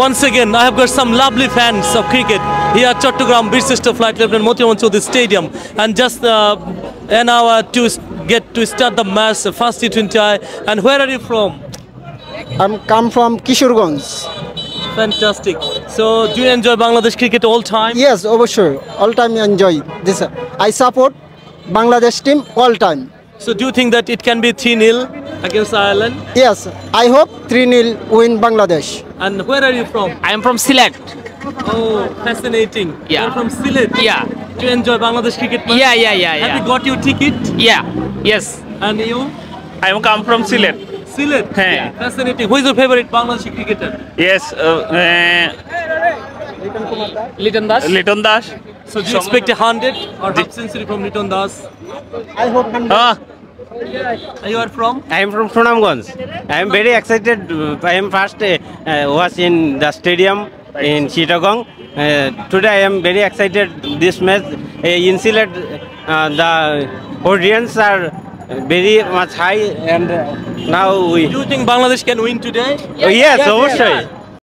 Once again, I have got some lovely fans of cricket here at Chattogram Bir Sister Flight Lieutenant Motiaman Chaudhary Stadium, and just an hour to get to start the match, first T20I. And where are you from? I'm come from Kishorganj. Fantastic. So, do you enjoy Bangladesh cricket all time? Yes, sure. All time enjoy this. I support Bangladesh team all time. So, do you think that it can be 3-0 against Ireland? Yes, I hope 3-0 win Bangladesh. And where are you from? I am from Sylhet. Oh, fascinating. Yeah. You're from Sylhet. Yeah. Do you enjoy Bangladesh cricket match? Yeah. Have you got your ticket? Yeah. Yes. And you? I am come from Sylhet. Sylhet? Hey. Fascinating. Who is your favorite Bangladeshi cricketer? Yes, Liton Das. Liton Das. So, do you expect 100 or half century from Liton Das? I hope You are from? I am from Sunamganj. I am very excited. I am first was in the stadium in Chittagong. Today I am very excited. This match in Sylhet, the audience are very much high, and now we. Do you think Bangladesh can win today? Yes, obviously.